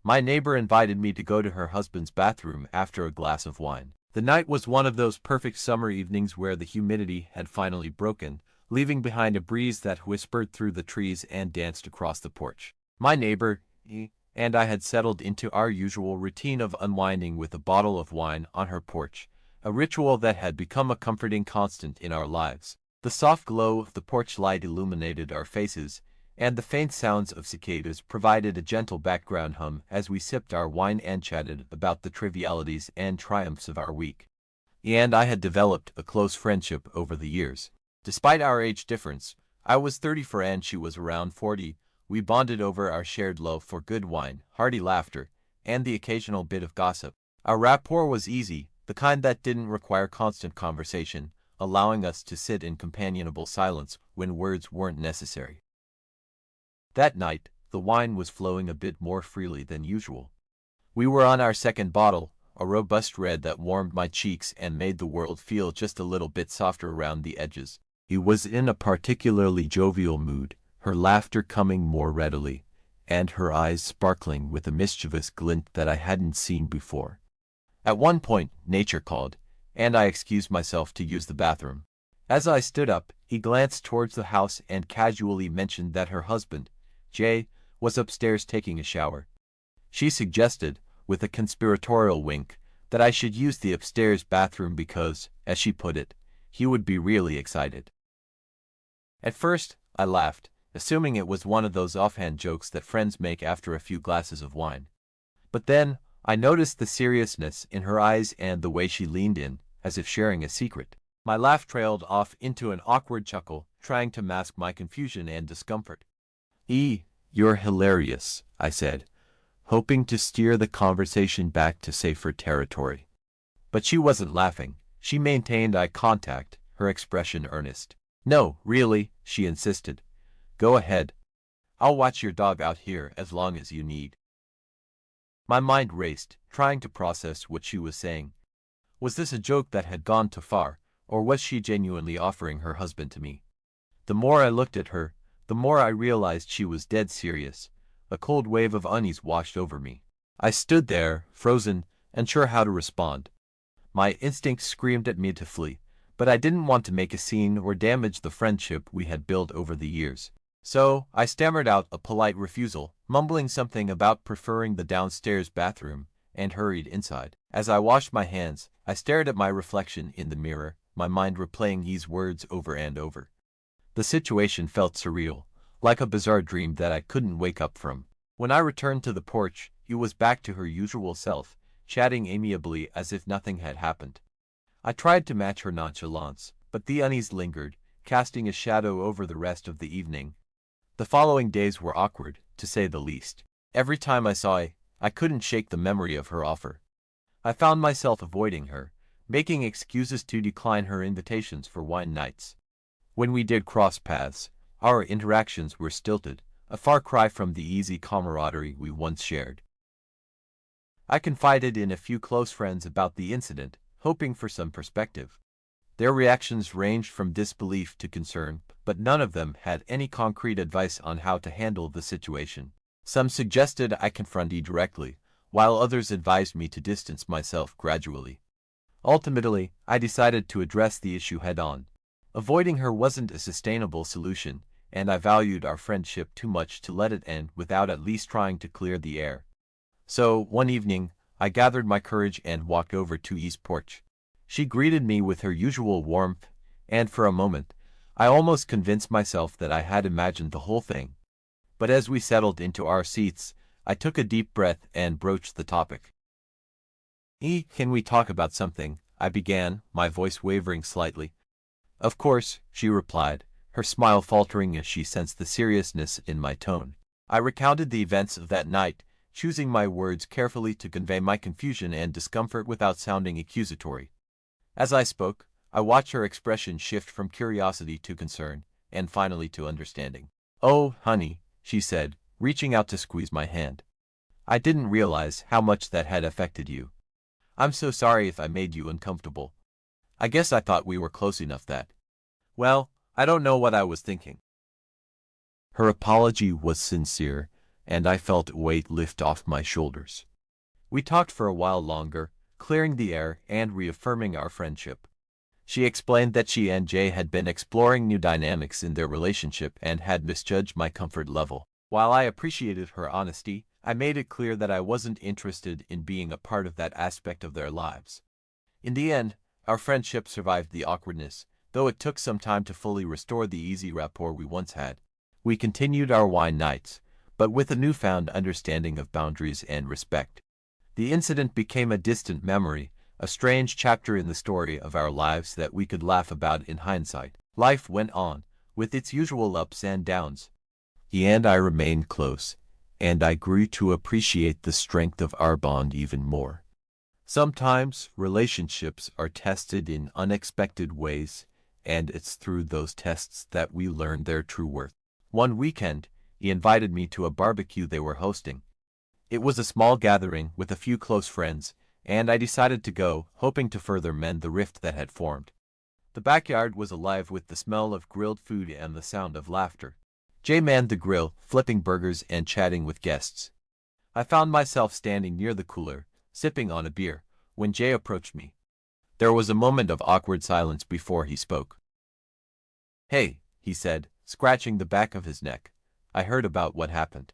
My neighbor invited me to go to her husband's bathroom after a glass of wine. The night was one of those perfect summer evenings where the humidity had finally broken, leaving behind a breeze that whispered through the trees and danced across the porch. My neighbor, and I had settled into our usual routine of unwinding with a bottle of wine on her porch, a ritual that had become a comforting constant in our lives. The soft glow of the porch light illuminated our faces, and the faint sounds of cicadas provided a gentle background hum as we sipped our wine and chatted about the trivialities and triumphs of our week. And I had developed a close friendship over the years. Despite our age difference, I was 34 and she was around 40, we bonded over our shared love for good wine, hearty laughter, and the occasional bit of gossip. Our rapport was easy, the kind that didn't require constant conversation, allowing us to sit in companionable silence when words weren't necessary. That night, the wine was flowing a bit more freely than usual. We were on our second bottle, a robust red that warmed my cheeks and made the world feel just a little bit softer around the edges. He was in a particularly jovial mood, her laughter coming more readily, and her eyes sparkling with a mischievous glint that I hadn't seen before. At one point, nature called, and I excused myself to use the bathroom. As I stood up, he glanced towards the house and casually mentioned that her husband, Jay, was upstairs taking a shower. She suggested, with a conspiratorial wink, that I should use the upstairs bathroom because, as she put it, he would be really excited. At first, I laughed, assuming it was one of those offhand jokes that friends make after a few glasses of wine. But then, I noticed the seriousness in her eyes and the way she leaned in, as if sharing a secret. My laugh trailed off into an awkward chuckle, trying to mask my confusion and discomfort. You're hilarious, I said, hoping to steer the conversation back to safer territory. But she wasn't laughing. She maintained eye contact, her expression earnest. No, really, she insisted. Go ahead. I'll watch your dog out here as long as you need. My mind raced, trying to process what she was saying. Was this a joke that had gone too far, or was she genuinely offering her husband to me? The more I looked at her, the more I realized she was dead serious. A cold wave of unease washed over me. I stood there, frozen, unsure how to respond. My instincts screamed at me to flee, but I didn't want to make a scene or damage the friendship we had built over the years. So, I stammered out a polite refusal, mumbling something about preferring the downstairs bathroom, and hurried inside. As I washed my hands, I stared at my reflection in the mirror, my mind replaying these words over and over. The situation felt surreal, like a bizarre dream that I couldn't wake up from. When I returned to the porch, he was back to her usual self, chatting amiably as if nothing had happened. I tried to match her nonchalance, but the unease lingered, casting a shadow over the rest of the evening. The following days were awkward, to say the least. Every time I saw her, I couldn't shake the memory of her offer. I found myself avoiding her, making excuses to decline her invitations for wine nights. When we did cross paths, our interactions were stilted, a far cry from the easy camaraderie we once shared. I confided in a few close friends about the incident, hoping for some perspective. Their reactions ranged from disbelief to concern, but none of them had any concrete advice on how to handle the situation. Some suggested I confront her directly, while others advised me to distance myself gradually. Ultimately, I decided to address the issue head-on. Avoiding her wasn't a sustainable solution, and I valued our friendship too much to let it end without at least trying to clear the air. So, one evening, I gathered my courage and walked over to E's porch. She greeted me with her usual warmth, and for a moment, I almost convinced myself that I had imagined the whole thing. But as we settled into our seats, I took a deep breath and broached the topic. Can we talk about something? I began, my voice wavering slightly. Of course, she replied, her smile faltering as she sensed the seriousness in my tone. I recounted the events of that night, choosing my words carefully to convey my confusion and discomfort without sounding accusatory. As I spoke, I watched her expression shift from curiosity to concern, and finally to understanding. Oh, honey, she said, reaching out to squeeze my hand. I didn't realize how much that had affected you. I'm so sorry if I made you uncomfortable. I guess I thought we were close enough that. Well, I don't know what I was thinking. Her apology was sincere, and I felt a weight lift off my shoulders. We talked for a while longer, clearing the air and reaffirming our friendship. She explained that she and Jay had been exploring new dynamics in their relationship and had misjudged my comfort level. While I appreciated her honesty, I made it clear that I wasn't interested in being a part of that aspect of their lives. In the end, our friendship survived the awkwardness, though it took some time to fully restore the easy rapport we once had. We continued our wine nights, but with a newfound understanding of boundaries and respect. The incident became a distant memory, a strange chapter in the story of our lives that we could laugh about in hindsight. Life went on, with its usual ups and downs. He and I remained close, and I grew to appreciate the strength of our bond even more. Sometimes relationships are tested in unexpected ways, and it's through those tests that we learn their true worth. One weekend, he invited me to a barbecue they were hosting. It was a small gathering with a few close friends, and I decided to go, hoping to further mend the rift that had formed. The backyard was alive with the smell of grilled food and the sound of laughter. Jay manned the grill, flipping burgers and chatting with guests. I found myself standing near the cooler, sipping on a beer, when Jay approached me. There was a moment of awkward silence before he spoke. "Hey," he said, scratching the back of his neck. "I heard about what happened.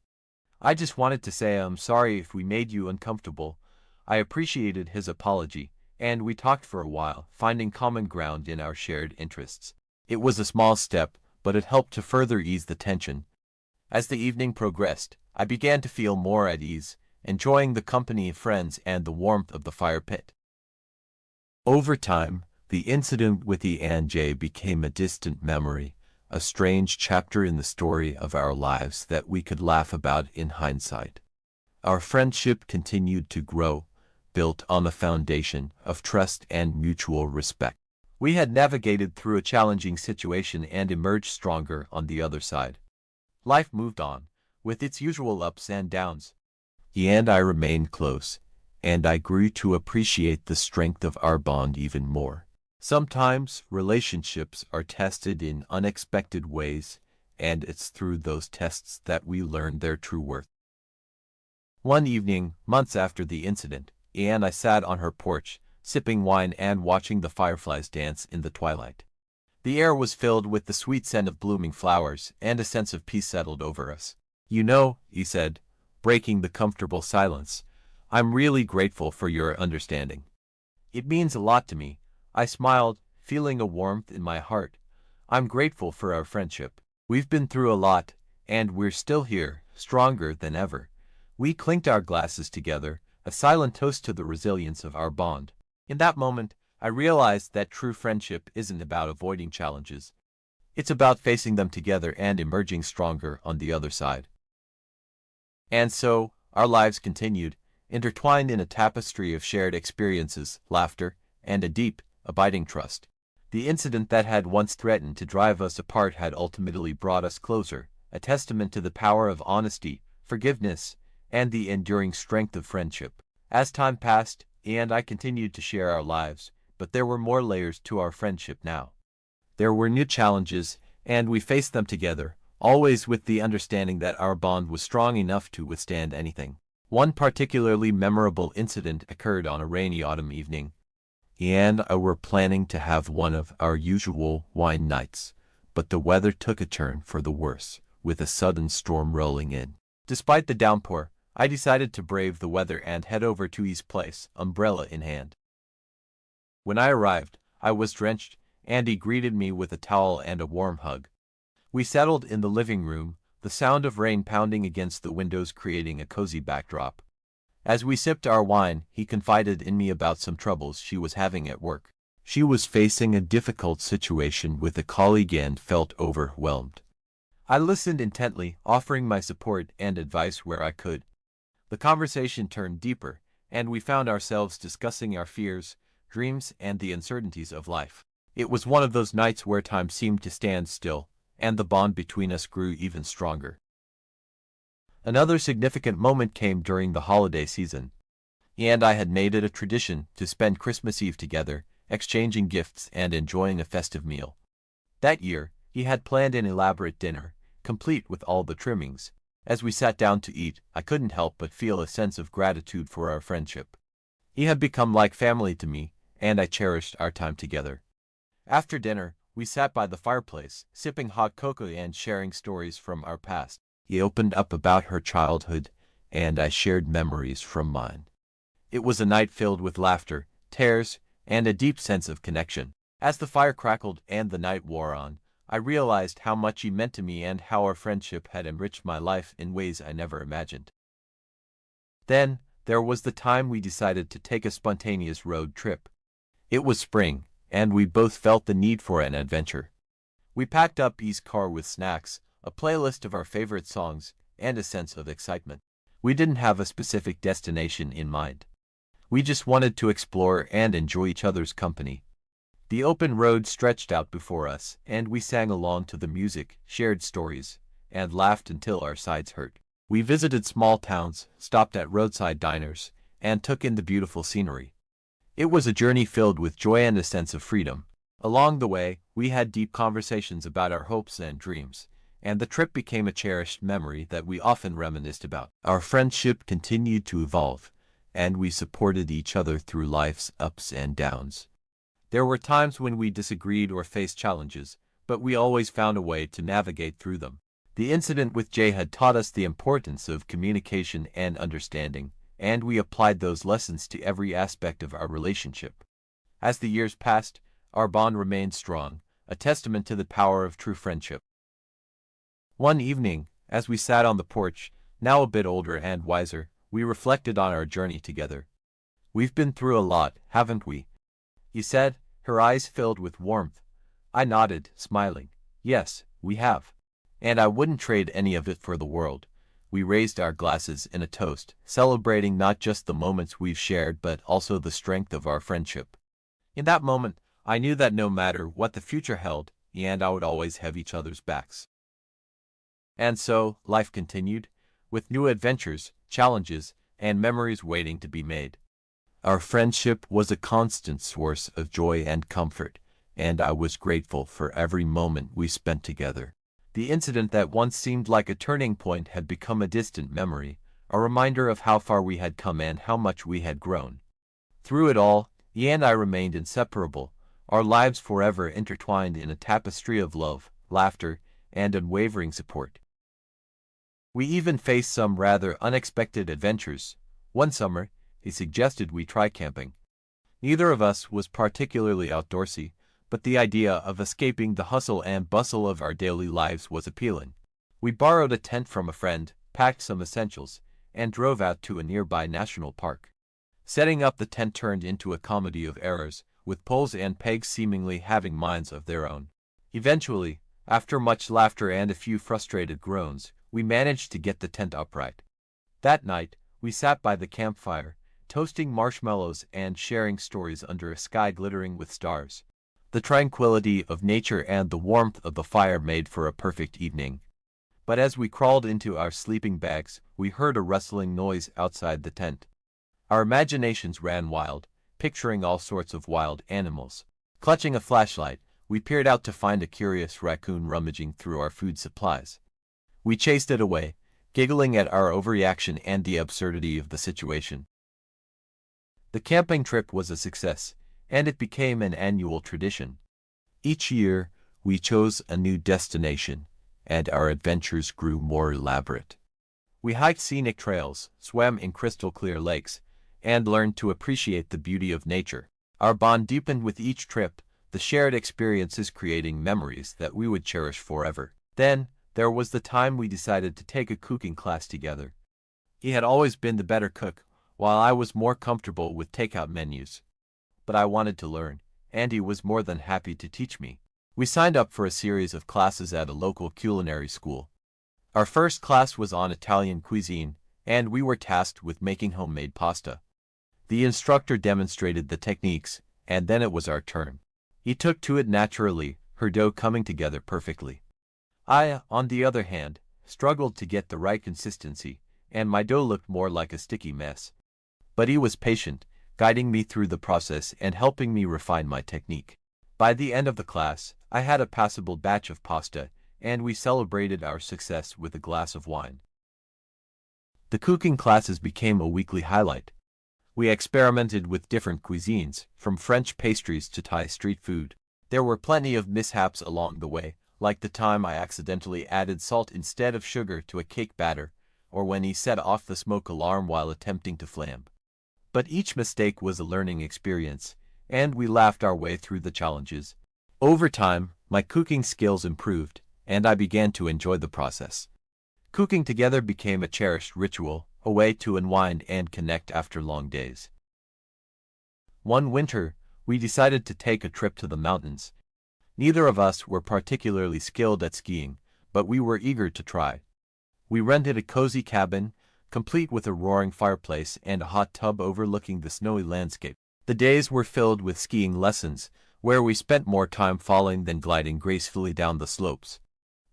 I just wanted to say I'm sorry if we made you uncomfortable." I appreciated his apology, and we talked for a while, finding common ground in our shared interests. It was a small step, but it helped to further ease the tension. As the evening progressed, I began to feel more at ease, enjoying the company of friends and the warmth of the fire pit. Over time, the incident with E and J became a distant memory, a strange chapter in the story of our lives that we could laugh about in hindsight. Our friendship continued to grow, built on a foundation of trust and mutual respect. We had navigated through a challenging situation and emerged stronger on the other side. Life moved on, with its usual ups and downs. He and I remained close, and I grew to appreciate the strength of our bond even more. Sometimes relationships are tested in unexpected ways, and it's through those tests that we learn their true worth. One evening, months after the incident, and I sat on her porch, sipping wine and watching the fireflies dance in the twilight. The air was filled with the sweet scent of blooming flowers, and a sense of peace settled over us. "You know," he said, breaking the comfortable silence, "I'm really grateful for your understanding. It means a lot to me." I smiled, feeling a warmth in my heart. "I'm grateful for our friendship. We've been through a lot, and we're still here, stronger than ever." We clinked our glasses together, a silent toast to the resilience of our bond. In that moment, I realized that true friendship isn't about avoiding challenges. It's about facing them together and emerging stronger on the other side. And so, our lives continued, intertwined in a tapestry of shared experiences, laughter, and a deep, abiding trust. The incident that had once threatened to drive us apart had ultimately brought us closer, a testament to the power of honesty, forgiveness, and the enduring strength of friendship. As time passed, he and I continued to share our lives, but there were more layers to our friendship now. There were new challenges, and we faced them together, always with the understanding that our bond was strong enough to withstand anything. One particularly memorable incident occurred on a rainy autumn evening. He and I were planning to have one of our usual wine nights, but the weather took a turn for the worse, with a sudden storm rolling in. Despite the downpour, I decided to brave the weather and head over to E's place, umbrella in hand. When I arrived, I was drenched, and he greeted me with a towel and a warm hug. We settled in the living room, the sound of rain pounding against the windows creating a cozy backdrop. As we sipped our wine, he confided in me about some troubles she was having at work. She was facing a difficult situation with a colleague and felt overwhelmed. I listened intently, offering my support and advice where I could. The conversation turned deeper, and we found ourselves discussing our fears, dreams, and the uncertainties of life. It was one of those nights where time seemed to stand still, and the bond between us grew even stronger. Another significant moment came during the holiday season. He and I had made it a tradition to spend Christmas Eve together, exchanging gifts and enjoying a festive meal. That year, he had planned an elaborate dinner, complete with all the trimmings. As we sat down to eat, I couldn't help but feel a sense of gratitude for our friendship. He had become like family to me, and I cherished our time together. After dinner, we sat by the fireplace, sipping hot cocoa and sharing stories from our past. He opened up about her childhood, and I shared memories from mine. It was a night filled with laughter, tears, and a deep sense of connection. As the fire crackled and the night wore on, I realized how much he meant to me and how our friendship had enriched my life in ways I never imagined. Then, there was the time we decided to take a spontaneous road trip. It was spring, and we both felt the need for an adventure. We packed up E's car with snacks, a playlist of our favorite songs, and a sense of excitement. We didn't have a specific destination in mind. We just wanted to explore and enjoy each other's company. The open road stretched out before us, and we sang along to the music, shared stories, and laughed until our sides hurt. We visited small towns, stopped at roadside diners, and took in the beautiful scenery. It was a journey filled with joy and a sense of freedom. Along the way, we had deep conversations about our hopes and dreams, and the trip became a cherished memory that we often reminisced about. Our friendship continued to evolve, and we supported each other through life's ups and downs. There were times when we disagreed or faced challenges, but we always found a way to navigate through them. The incident with Jay had taught us the importance of communication and understanding, and we applied those lessons to every aspect of our relationship. As the years passed, our bond remained strong, a testament to the power of true friendship. One evening, as we sat on the porch, now a bit older and wiser, we reflected on our journey together. "We've been through a lot, haven't we?" he said, her eyes filled with warmth. I nodded, smiling. "Yes, we have. And I wouldn't trade any of it for the world." We raised our glasses in a toast, celebrating not just the moments we've shared but also the strength of our friendship. In that moment, I knew that no matter what the future held, he and I would always have each other's backs. And so, life continued, with new adventures, challenges, and memories waiting to be made. Our friendship was a constant source of joy and comfort, and I was grateful for every moment we spent together. The incident that once seemed like a turning point had become a distant memory, a reminder of how far we had come and how much we had grown. Through it all, he and I remained inseparable, our lives forever intertwined in a tapestry of love, laughter, and unwavering support. We even faced some rather unexpected adventures. One summer, he suggested we try camping. Neither of us was particularly outdoorsy, but the idea of escaping the hustle and bustle of our daily lives was appealing. We borrowed a tent from a friend, packed some essentials, and drove out to a nearby national park. Setting up the tent turned into a comedy of errors, with poles and pegs seemingly having minds of their own. Eventually, after much laughter and a few frustrated groans, we managed to get the tent upright. That night, we sat by the campfire, toasting marshmallows and sharing stories under a sky glittering with stars. The tranquility of nature and the warmth of the fire made for a perfect evening. But as we crawled into our sleeping bags, we heard a rustling noise outside the tent. Our imaginations ran wild, picturing all sorts of wild animals. Clutching a flashlight, we peered out to find a curious raccoon rummaging through our food supplies. We chased it away, giggling at our overreaction and the absurdity of the situation. The camping trip was a success, and it became an annual tradition. Each year, we chose a new destination, and our adventures grew more elaborate. We hiked scenic trails, swam in crystal-clear lakes, and learned to appreciate the beauty of nature. Our bond deepened with each trip, the shared experiences creating memories that we would cherish forever. Then, there was the time we decided to take a cooking class together. He had always been the better cook, while I was more comfortable with takeout menus. But I wanted to learn, and he was more than happy to teach me. We signed up for a series of classes at a local culinary school. Our first class was on Italian cuisine, and we were tasked with making homemade pasta. The instructor demonstrated the techniques, and then it was our turn. He took to it naturally, her dough coming together perfectly. I, on the other hand, struggled to get the right consistency, and my dough looked more like a sticky mess. But he was patient, guiding me through the process and helping me refine my technique. By the end of the class, I had a passable batch of pasta, and we celebrated our success with a glass of wine. The cooking classes became a weekly highlight. We experimented with different cuisines, from French pastries to Thai street food. There were plenty of mishaps along the way, like the time I accidentally added salt instead of sugar to a cake batter, or when he set off the smoke alarm while attempting to flambe. But each mistake was a learning experience, and we laughed our way through the challenges. Over time, my cooking skills improved, and I began to enjoy the process. Cooking together became a cherished ritual, a way to unwind and connect after long days. One winter, we decided to take a trip to the mountains. Neither of us were particularly skilled at skiing, but we were eager to try. We rented a cozy cabin, complete with a roaring fireplace and a hot tub overlooking the snowy landscape. The days were filled with skiing lessons, where we spent more time falling than gliding gracefully down the slopes.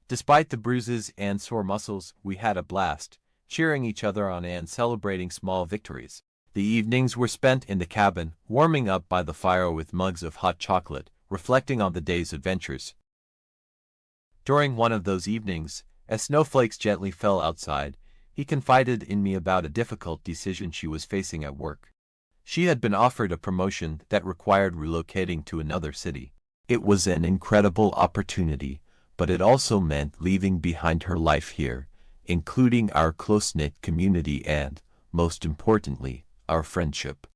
Despite the bruises and sore muscles, we had a blast, cheering each other on and celebrating small victories. The evenings were spent in the cabin, warming up by the fire with mugs of hot chocolate, reflecting on the day's adventures. During one of those evenings, as snowflakes gently fell outside, he confided in me about a difficult decision she was facing at work. She had been offered a promotion that required relocating to another city. It was an incredible opportunity, but it also meant leaving behind her life here, including our close-knit community and, most importantly, our friendship.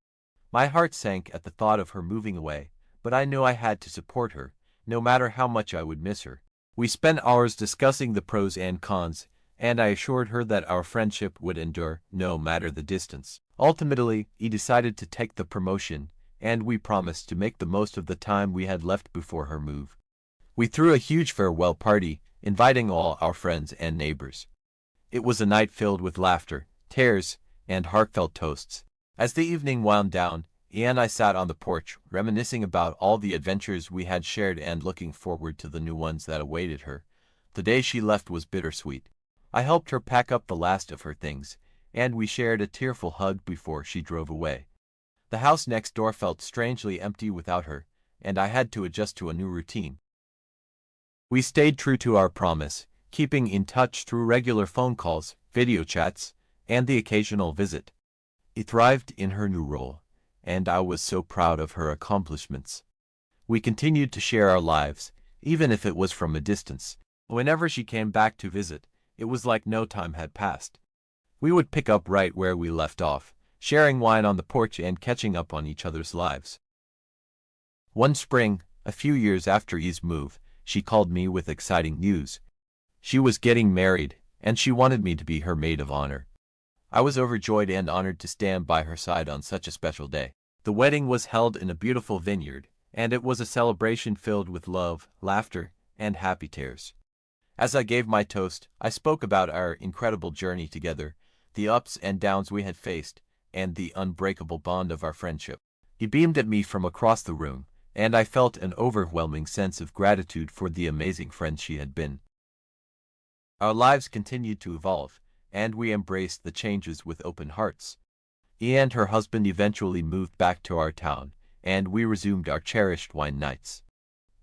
My heart sank at the thought of her moving away, but I knew I had to support her, no matter how much I would miss her. We spent hours discussing the pros and cons, and I assured her that our friendship would endure, no matter the distance. Ultimately, he decided to take the promotion, and we promised to make the most of the time we had left before her move. We threw a huge farewell party, inviting all our friends and neighbors. It was a night filled with laughter, tears, and heartfelt toasts. As the evening wound down, Ian and I sat on the porch, reminiscing about all the adventures we had shared and looking forward to the new ones that awaited her. The day she left was bittersweet. I helped her pack up the last of her things, and we shared a tearful hug before she drove away. The house next door felt strangely empty without her, and I had to adjust to a new routine. We stayed true to our promise, keeping in touch through regular phone calls, video chats, and the occasional visit. He thrived in her new role, and I was so proud of her accomplishments. We continued to share our lives, even if it was from a distance. Whenever she came back to visit, it was like no time had passed. We would pick up right where we left off, sharing wine on the porch and catching up on each other's lives. One spring, a few years after E's move, she called me with exciting news. She was getting married, and she wanted me to be her maid of honor. I was overjoyed and honored to stand by her side on such a special day. The wedding was held in a beautiful vineyard, and it was a celebration filled with love, laughter, and happy tears. As I gave my toast, I spoke about our incredible journey together, the ups and downs we had faced, and the unbreakable bond of our friendship. He beamed at me from across the room, and I felt an overwhelming sense of gratitude for the amazing friend she had been. Our lives continued to evolve, and we embraced the changes with open hearts. E and her husband eventually moved back to our town, and we resumed our cherished wine nights.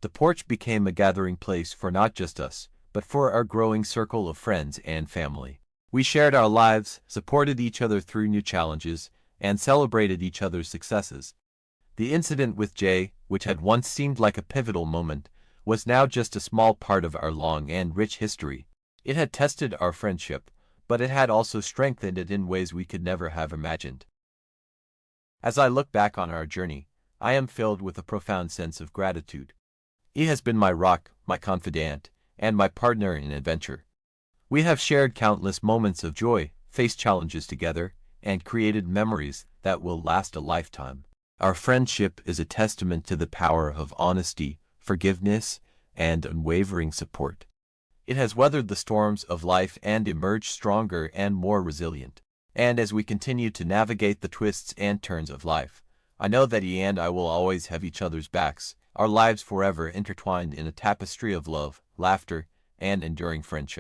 The porch became a gathering place for not just us, but for our growing circle of friends and family. We shared our lives, supported each other through new challenges, and celebrated each other's successes. The incident with Jay, which had once seemed like a pivotal moment, was now just a small part of our long and rich history. It had tested our friendship, but it had also strengthened it in ways we could never have imagined. As I look back on our journey, I am filled with a profound sense of gratitude. He has been my rock, my confidant, and my partner in adventure. We have shared countless moments of joy, faced challenges together, and created memories that will last a lifetime. Our friendship is a testament to the power of honesty, forgiveness, and unwavering support. It has weathered the storms of life and emerged stronger and more resilient. And as we continue to navigate the twists and turns of life, I know that he and I will always have each other's backs, our lives forever intertwined in a tapestry of love, laughter, and enduring friendship.